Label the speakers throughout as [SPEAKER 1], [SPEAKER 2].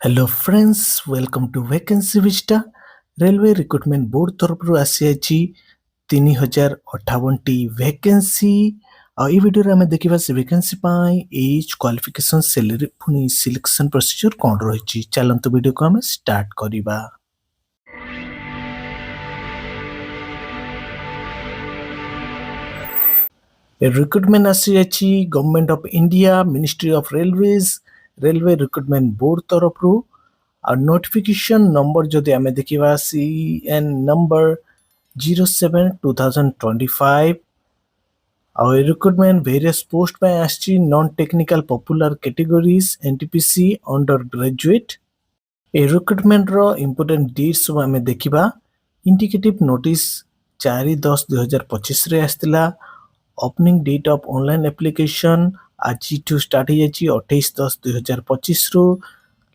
[SPEAKER 1] Hello friends, welcome to Vacancy Vista. Railway recruitment board तरफ आसी 3058 T vacancy. ये video आम देखा से वैकेंसी एज क्वालिफिकेशन सैलरी पुनी सिलेक्शन प्रोसीजर कौन रही। चलते वीडियो को आम स्टार्ट करवा। रिक्रुटमेंट आसी government of India, ministry of railways, railway recruitment board तरफ नोटिफिकेशन नंबर जदि आम देखा CEN number 07/2025। Recruitment various post पे आसी non technical popular categories NTPC under graduate. ए रिक्रुटमेंट रो इंपोर्टेंट डेट्स सब आम देखा। इंडिकेटिव नोटिस 4/10/2025 रे आस्तिला। Opening date of online application आज टू स्टार्ट हो 28/10/2025 रु।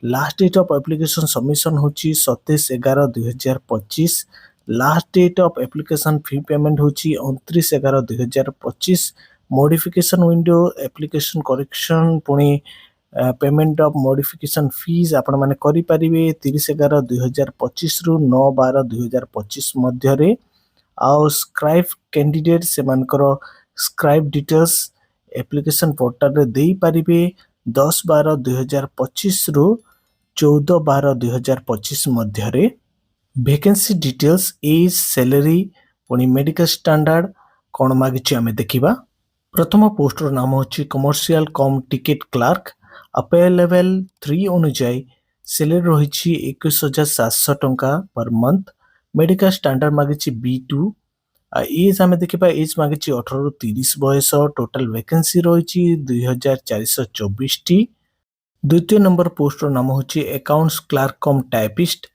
[SPEAKER 1] Last date of application submission होची 27/11/2025। Last date of application fee payment होची 29/11/2025। मॉडिफिकेशन विंडो एप्लिकेशन करेक्शन पुणी पेमेंट ऑफ मॉडिफिकेशन फीस आपण माने करि परिबे 30/11/2025 रु 9/12/2025 मध्य रे। आउ स्क्राइब कैंडिडेट से मानकर स्क्राइब डिटेल्स एप्लिकेशन पोर्टल रे देई परिबे 10/12/2025 रु 14/12/2025 मध्य रे। वैकेंसी डिटेल्स एज सैलरी पुणी मेडिकल स्टैंडर्ड कौन मागिछि आमे देखिबा। प्रथम पोस्ट रो नाम होछि commercial cum ticket clerk. Pay level 3 अनुसार सैलरी रहिछि 21,700 टंका पर मंथ। मेडिकल स्टैंडर्ड मागिछि B2। एज आमे देखिबा एज मागिछि 18 रु 30 बयस। टोटल वैकेंसी रहिछि 2424 टी। द्वितीय नंबर पोस्ट रो नाम होछि accounts clerk cum typist.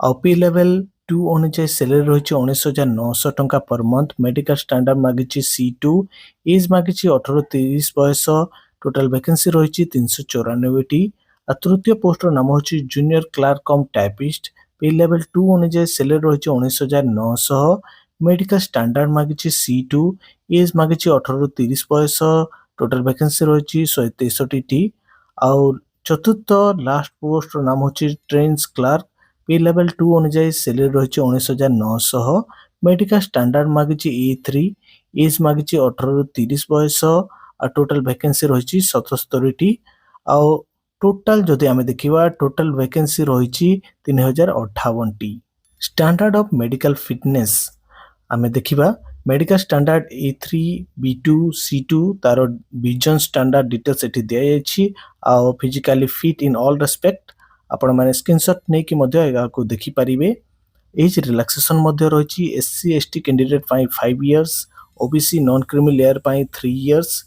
[SPEAKER 1] Pay level 2 अनुसार सैलरी रहिछि 19,900 टंका पर मंथ। मेडिकल स्टैंडर्ड मागिछि C2। एज मागिछि 18 रु 30 बयस। टोटल वैकेंसी रहिछि 394 टी। तृतीय पोस्ट रो नाम होछि junior clerk cum typist. Pay level 2 अनुसार सैलरी रहिछि 19,900। मेडिकल स्टैंडर्ड मागिछि C2। एज मागिछि 18 रु 30 बयस। टोटल वैकेंसी रहिछि 163 टी। चतुर्थ लास्ट पोस्ट रो नाम होछि ट्रेन्स क्लर्क। पे लेवल 2 अनुसार सैलरी रहिछि 19,900। मेडिकल स्टैंडर्ड मागिछि A3। एज मागिछि 18 रु 30 बयस। टोटल वैकेंसी रहिछि 77 टी। टोटल जदि आमे देखिबा टोटल वैकेंसी रहिछि 3058 टी। स्टैंडर्ड ऑफ मेडिकल फिटनेस आमे देखिबा। Medical standard A3 B2 C2 तार विजन स्टैंडर्ड डिटेल्स एठी दिया जायछि। Physically fit in all respect आपण माने स्क्रीनशॉट नै कि मध्य एगा को देखि परिबे। एज रिलैक्सेशन मध्य रहिछि SC ST कैंडिडेट पाई 5 years, OBC non creamy layer पाई 3 इयर्स।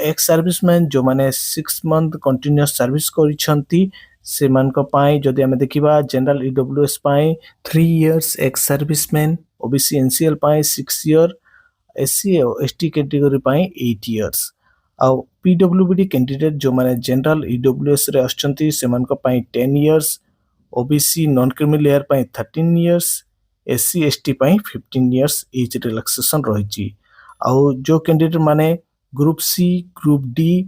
[SPEAKER 1] एक्स सर्विसमैन जो माने 6 मंथ कंटीन्यूअस सर्विस करिसंती से मान को पाई जदि हमें देखिबा जनरल EWS पाई 3 years, ex serviceman OBC NCL पाई 6 इयर, SC और ST कैटेगरी पाई 8 इयर्स। PWBD कैंडिडेट जो माने जनरल EWS रे आछंती से मान को पाई 10 years, OBC non creamy layer पाई 13 इयर्स, SC ST पाई 15 इयर्स एज रिलैक्सेशन रहिछि। जो कैंडिडेट माने group C group D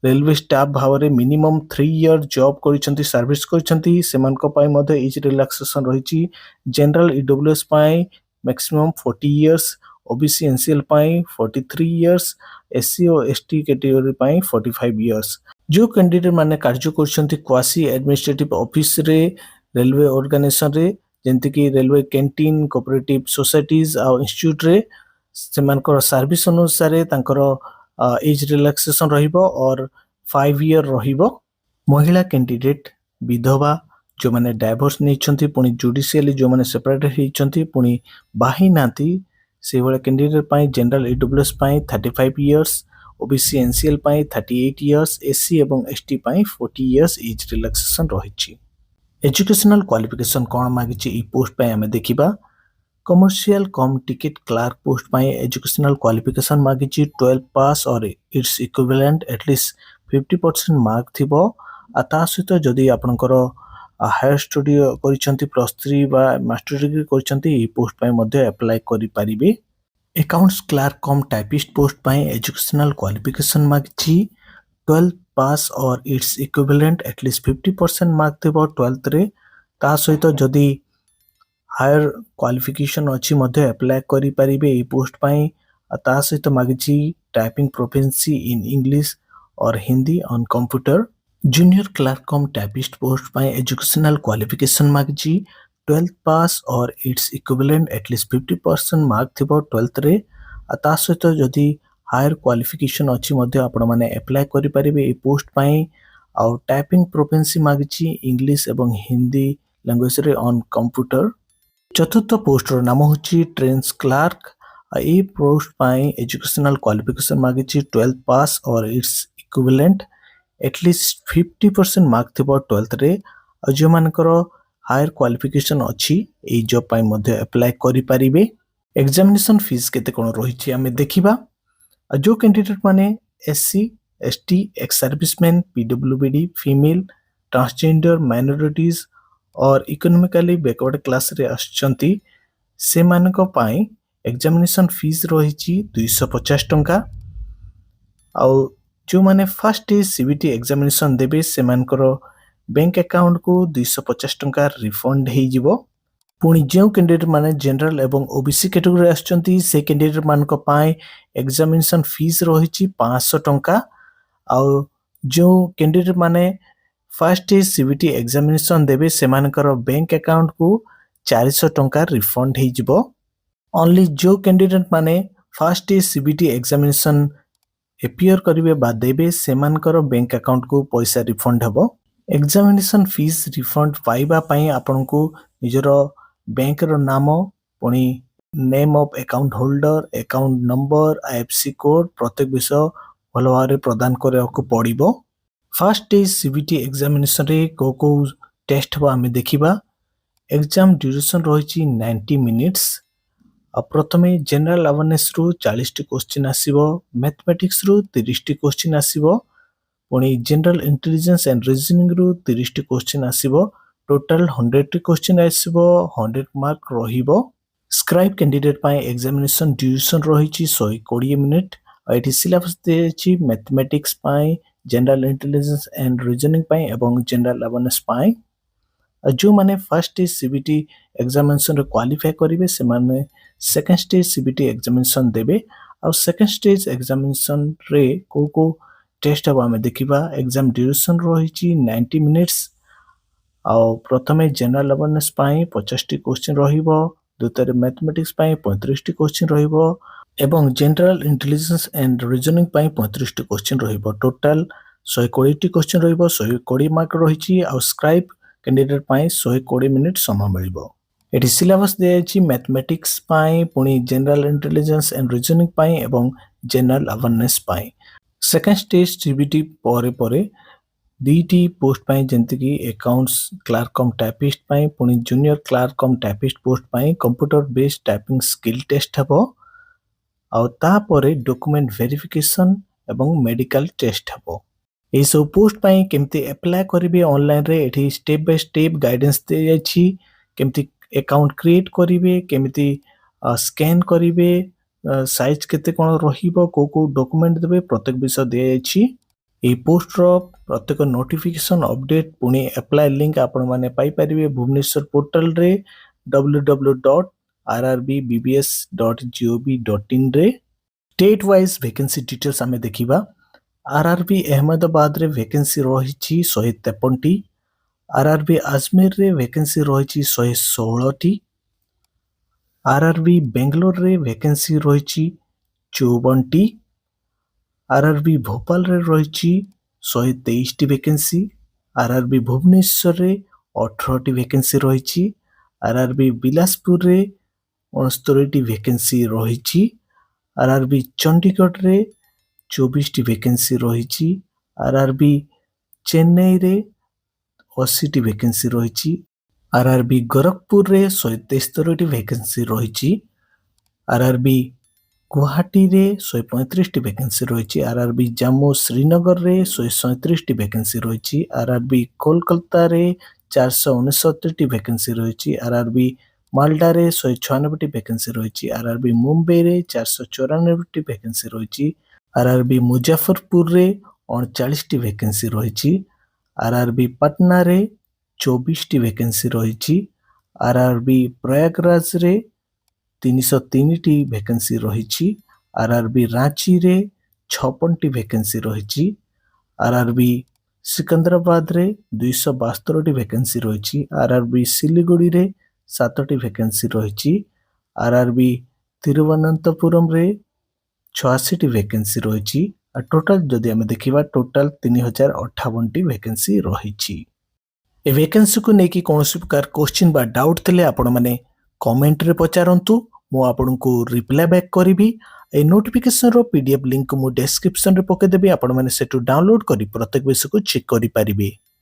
[SPEAKER 1] railway staff भाव में मिनिमम 3 इयर जॉब करिसंती सर्विस करिसंती सेमान को पाई मध्य एज रिलैक्सेशन रहिछि। जनरल EWS पाई मैक्सिमम 40 इयर्स, OBC NCL पाई 43 इयर्स, SC और ST कैटेगरी पाई 45 इयर्स। जो कैंडिडेट माने कार्य करिसंती क्वासी एडमिनिस्ट्रेटिव ऑफिस रे रेलवे ऑर्गेनाइजेशन रे जेंति कि रेलवे कैंटीन कोऑपरेटिव सोसाइटीज आ इंस्टीट्यूट रे सेमानकर सर्विस अनुसार तांकर एज रिलैक्सेशन रहिबो और 5 इयर रहिबो। महिला कैंडिडेट, विधवा जो माने डाइवोर्स नेछंती पुनी जुडिशियली जो माने सेपरेट हेछंती पुनी बाही नाती से वाला कैंडिडेट पाई जनरल EWS पाई 35 इयर्स, OBC NCL पाई 38 इयर्स, SC एवं ST पाई 40 इयर्स एज रिलैक्सेशन रहिछि। एजुकेशनल क्वालिफिकेशन कोन मागिछि ई पोस्ट पाई हमें देखिबा। Commercial cum ticket clerk post पाई एजुकेशनल क्वालिफिकेशन मागिछि 12 पास और इट्स इक्विवेलेंट एटलीस्ट 50% मार्क थिबो। ता सहित जदि आपनकर हायर स्टडी करिसंती +3 बा मास्टर डिग्री करिसंती ई पोस्ट पाई मध्ये अप्लाई करि परिबे। Accounts clerk cum typist post पाई एजुकेशनल क्वालिफिकेशन मागिछि 12 पास और इट्स इक्विवेलेंट एटलिस्ट 50% मार्क थिबो 12th रे ता सहित जदि हायर क्वालिफिकेशन अच्छी मध्य अप्लाई करि परिबे ए पोस्ट पाई ता सहित मागिछि टाइपिंग प्रोफिशिएंसी इन इंग्लिश और Hindi on computer junior clerk cum typist post पाई एजुकेशनल क्वालिफिकेशन मागिछि 12th पास और इट्स इक्विवेलेंट एटलिस्ट 50% मार्क थिबो 12th रे ता सहित जदि हायर क्वालिफिकेशन अच्छी मध्य आपण माने अप्लाई करि परिबे ए पोस्ट पाई आउ टाइपिंग प्रोफिशिएंसी मागिछि इंग्लिश एवं हिंदी लैंग्वेज रे ऑन कंप्यूटर चतुर्थ पोस्ट रो नाम होछि ट्रेन्स क्लर्क ए पोस्ट पाई एजुकेशनल क्वालिफिकेशन मागिछि 12th पास और इट्स इक्विवेलेंट एटलिस्ट 50% मार्क थिबो 12th रे जो मानकर हायर क्वालिफिकेशन अच्छी ए जॉब पाई मध्य अप्लाई करि परिबे एग्जामिनेशन फीस केते कोन रहिछि हमें देखिबा जो कैंडिडेट माने SC ST ex serviceman PWBD female transgender minorities और इकोनॉमिकली बैकवर्ड क्लास रे आछंती से मानक पाई एग्जामिनेशन फीस रहिछि 250 टंका आउ जो माने फर्स्ट डे सीबीटी एग्जामिनेशन देबे से मानकर बैंक अकाउंट को 250 टंका रिफंड हे जिवो पुणी जो कैंडिडेट माने जनरल एवं ओबीसी कैटेगरी आछंती से कैंडिडेट मानक पाई एग्जामिनेशन फीस रहिछि 500 टंका आउ जो कैंडिडेट माने फर्स्ट डे सीबीटी एग्जामिनेशन देबे से मानकर बैंक अकाउंट को 400 टंका रिफंड हे जिवो ओनली जो कैंडिडेट माने first day CBT examination appear करिवे बा देबे से मानकर बैंक अकाउंट को पैसा रिफंड हबो एग्जामिनेशन फीस रिफंड पाइबा पई आपन को निजरो बैंक रो नाम पुणी name of account holder account number IFC code प्रत्येक विषय भलो भारे प्रदान करबाक पड़िबो फर्स्ट डे सीबीटी एग्जामिनेशन रे को टेस्ट बा हमें देखिबा एग्जाम ड्यूरेशन रहिछि 90 मिनिट्स प्रथमे जनरल अवेयरनेस रु 40 टी क्वेश्चन आसीबो मैथमेटिक्स रु 30 टी क्वेश्चन आसीबो पुणी जनरल इंटेलिजेंस एंड रीजनिंग रु 30 टी क्वेश्चन आसीबो टोटल 100 टी क्वेश्चन आसीबो 100 मार्क रहिबो स्क्राइब कैंडिडेट पाए एग्जामिनेशन ड्यूरेशन रहिछि 120 मिनिट एठी सिलेबस देछि मैथमेटिक्स पाए जनरल इंटेलिजेंस एंड रीजनिंग पाए एवं जनरल अवेयरनेस पाए जो माने फर्स्ट डे सीबीटी एग्जामिनेशन रे क्वालिफाई करिवे से माने सेकंड स्टेज सीबीटी एग्जामिनेशन देबे और सेकंड स्टेज एग्जामिनेशन रे को टेस्ट हबा हमें देखिबा एग्जाम ड्यूरेशन रहिछि 90 मिनिट्स और प्रथमे जनरल अवेयरनेस पाए 50 टी क्वेश्चन रहिबो द्वितीय मैथमेटिक्स पाए 35 टी क्वेश्चन रहिबो एवं जनरल इंटेलिजेंस एंड रीजनिंग पाए 35 टी क्वेश्चन रहिबो टोटल 120 टी क्वेश्चन रहिबो 120 मार्क रहिछि और स्क्राइब कैंडिडेट पाए 120 मिनिट समय मिलिबो एठी सिलेबस देछि मैथमेटिक्स पाए पुणी जनरल इंटेलिजेंस एंड रीजनिंग पाए एवं जनरल अवेयरनेस पाए सेकंड स्टेज सीबीटी परे परे दीटी पोस्ट पाए जेंति कि अकाउंट्स क्लर्क कम टाइपिस्ट पाए पुणी junior clerk cum typist post पाए computer based typing skill test हबो और ता परे डॉक्यूमेंट वेरिफिकेशन एवं मेडिकल टेस्ट हबो ए सब पोस्ट पाए केमती अप्लाई करिवे ऑनलाइन रे एठी स्टेप बाय स्टेप गाइडेंस दे जाछि केमती अकाउंट क्रिएट करिवे केमती स्कैन करिवे साइज केते कोन रहिबो को डॉक्यूमेंट देबे प्रत्येक विषय दे जाछि ए पोस्ट रो प्रत्येक नोटिफिकेशन अपडेट पुणी अप्लाई लिंक आपण माने पाई परिवे भुवनेश्वर पोर्टल रे www.rrbbs.gov.in रे स्टेट वाइज वैकेंसी डिटेल्स हमें देखिबा आरआरबी अहमदाबाद रे वैकेंसी रहिछि 153 टी आरआरबी अजमेर रे वैकेंसी रहिछि 116 टी आरआरबी बेंगलोर रे वैकेंसी रहिछि 54 टी आरआरबी भोपाल रे रहिछि 123 टी वैकेंसी आरआरबी भुवनेश्वर रे 18 टी वैकेंसी रहिछि आरआरबी बिलासपुर रे 69 टी वैकेंसी रहिछि आरआरबी चंडीगढ़ रे 24 टी वैकेंसी रहिछि आरआरबी चेन्नई रे 80 टी वैकेंसी रहिछि आरआरबी गोरखपुर रे 173 टी वैकेंसी रहिछि आरआरबी गुवाहाटी रे 135 टी वैकेंसी रहिछि आरआरबी जम्मू श्रीनगर रे 137 टी वैकेंसी रहिछि आरआरबी कोलकाता रे 469 टी वैकेंसी रहिछि आरआरबी मालदा रे 196 टी वैकेंसी रहिछि आरआरबी मुंबई रे 494 टी वैकेंसी रहिछि आरआरबी मुजफ्फरपुर रे 39ଟି ଭେକେନ୍ସି ରହିଛି। RRB ପାଟନାରେ 24ଟି ଭେକେନ୍ସି ରହିଛି। RRB ପ୍ରୟାଗରାଜରେ 303ଟି ଭେକେନ୍ସି ରହିଛି। RRB ରାଞ୍ଚିରେ 56ଟି ଭେକେନ୍ସି ରହିଛି। RRB ସିକନ୍ଦରାବାଦରେ 272ଟି ଭେକେନ୍ସି ରହିଛି। RRB ସିଲିଗୁଡିରେ 7ଟି ଭେକେନ୍ସି ରହିଛି। RRB ତିରୁବନନ୍ତପୁରମରେ 86ଟି ଭେକେନ୍ସି ରହିଛି। ଆଉ ଟୋଟାଲ ଯଦି ଆମେ ଦେଖିବା ଟୋଟାଲ 3058ଟି ଭେକେନ୍ସି ରହିଛି। ଏ ଭେକେନ୍ସିକୁ ନେଇକି କୌଣସି ପ୍ରକାର କ୍ୱେଶ୍ଚିନ୍ ବା ଡାଉଟ୍ ଥିଲେ ଆପଣମାନେ କମେଣ୍ଟରେ ପଚାରନ୍ତୁ, ମୁଁ ଆପଣଙ୍କୁ ରିପ୍ଲାଏ ବ୍ୟାକ୍ କରିବି। এই ନୋଟିଫିକେସନର PDF ଲିଙ୍କ ମୁଁ ଡେସ୍କ୍ରିପ୍ସନରେ ପକାଇଦେବି, ଆପଣମାନେ ସେଠୁ ଡାଉନଲୋଡ୍ କରି ପ୍ରତ୍ୟେକ ବିଷୟକୁ ଚେକ୍ କରିପାରିବେ।